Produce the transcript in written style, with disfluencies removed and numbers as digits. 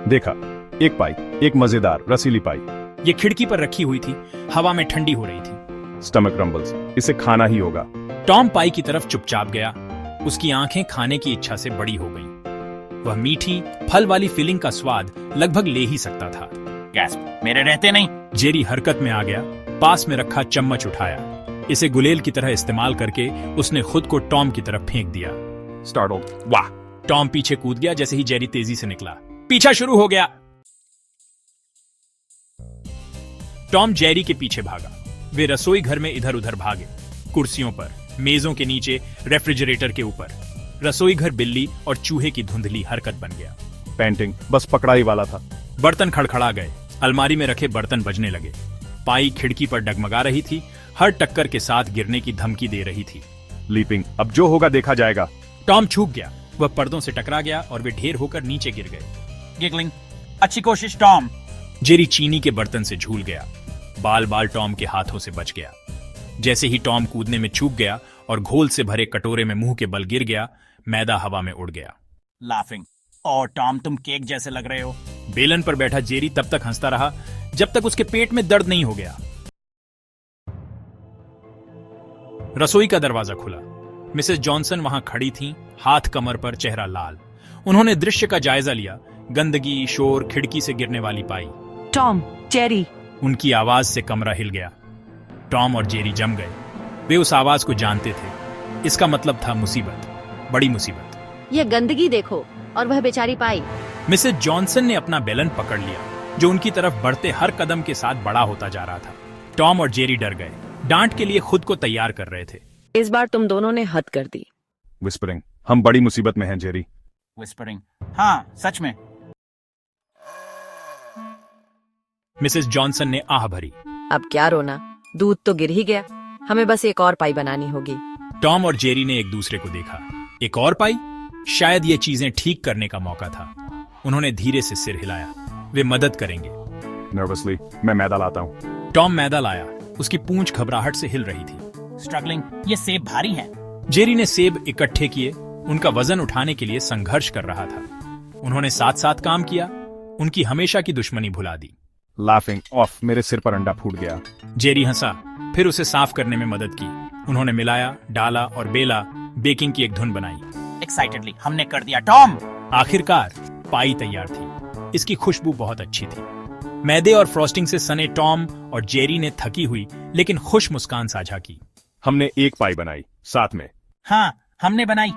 देखा, एक पाई, एक मजेदार रसीली पाई। ये खिड़की पर रखी हुई थी, हवा में ठंडी हो रही थी। स्टमक रंबल्स, इसे खाना ही होगा। टॉम पाई की तरफ चुपचाप गया। उसकी आंखें खाने की इच्छा से बड़ी हो गईं। वह मीठी फल वाली फीलिंग का स्वाद लगभग ले ही सकता था। गैस्प, मेरे रहते नहीं। जेरी हरकत में आ गया। पास में रखा चम्मच उठाया। इसे गुलेल की तरह इस्तेमाल करके उसने खुद को टॉम की तरफ फेंक दिया। स्टार्टल्ड। वाह! टॉम पीछे कूद गया जैसे ही जेरी तेजी से निकला। पीछा शुरू हो गया। टॉम जेरी के पीछे भागा। वे रसोई घर में इधर उधर भागे, कुर्सियों पर, मेजों के नीचे, रेफ्रिजरेटर के ऊपर। रसोई घर बिल्ली और चूहे की धुंधली हरकत बन गया। पेंटिंग बस पकड़ाई वाला था। बर्तन खड़खड़ा गए। अलमारी में रखे बर्तन बजने लगे। पाई खिड़की पर डगमगा रही थी, हर टक्कर के साथ गिरने की धमकी दे रही थी। लीपिंग, अब जो होगा देखा जाएगा। टॉम छूक गया। वह पर्दों से टकरा गया और वे ढेर होकर नीचे गिर गए। गिगलिंग, अच्छी कोशिश टॉम। जेरी चीनी के बर्तन से झूल गया। बाल बाल टॉम के हाथों से बच गया। जैसे ही टॉम कूदने में चूक गया और घोल से भरे कटोरे में मुंह के बल गिर गया, मैदा हवा में उड़ गया। लाफिंग, ओ टॉम, तुम केक जैसे लग रहे हो। बेलन पर बैठा जेरी तब तक हंसता रहा जब तक उसके पेट में दर्द नहीं हो गया। रसोई का दरवाजा खुला। मिसेस जॉनसन वहां खड़ी थीं, हाथ कमर पर, चेहरा लाल। उन्होंने दृश्य का जायजा लिया। गंदगी, शोर, खिड़की से गिरने वाली पाई। Tom, Jerry. उनकी आवाज से कमरा हिल गया। टॉम और जेरी जम गए। वे उस आवाज को जानते थे। इसका मतलब था मुसीबत, बड़ी मुसीबत। यह गंदगी देखो, और वह बेचारी पाई। मिसेस जॉनसन ने अपना बेलन पकड़ लिया, जो उनकी तरफ बढ़ते हर कदम के साथ बड़ा होता जा रहा था। टॉम और जेरी डर गए, डांट के लिए खुद को तैयार कर रहे थे। इस बार तुम दोनों ने हद कर दी। विस्परिंग, हम बड़ी मुसीबत में हैं जेरी। विस्परिंग, हाँ सच में। मिसेस जॉनसन ने आह भरी। अब क्या रोना, दूध तो गिर ही गया। हमें बस एक और पाई बनानी होगी। टॉम और जेरी ने एक दूसरे को देखा। एक और पाई? शायद ये चीजें ठीक करने का मौका था। उन्होंने धीरे से सिर हिलाया। वे मदद करेंगे। नर्वसली, मैं मैदा लाता हूँ। टॉम मैदा लाया। उसकी पूंछ घबराहट से हिल रही थी। स्ट्रगलिंग, ये सेब भारी हैं। जेरी ने सेब इकट्ठे किए। उनका वजन उठाने के लिए संघर्ष कर रहा था। उन्होंने साथ साथ काम किया। उनकी हमेशा की दुश्मनी भुला दी। लाफिंग ऑफ, मेरे सिर पर अंडा फूट गया। जेरी हंसा, फिर उसे साफ करने में मदद की। उन्होंने मिलाया, डाला और बेला। बेकिंग की एक धुन बनाई। एक्साइटेडली, हमने कर दिया टॉम। आखिरकार पाई तैयार थी। इसकी खुशबू बहुत अच्छी थी। मैदे और फ्रॉस्टिंग से सने टॉम और जेरी ने थकी हुई लेकिन खुश मुस्कान साझा की। हमने एक पाई बनाई, साथ में। हाँ, हमने बनाई।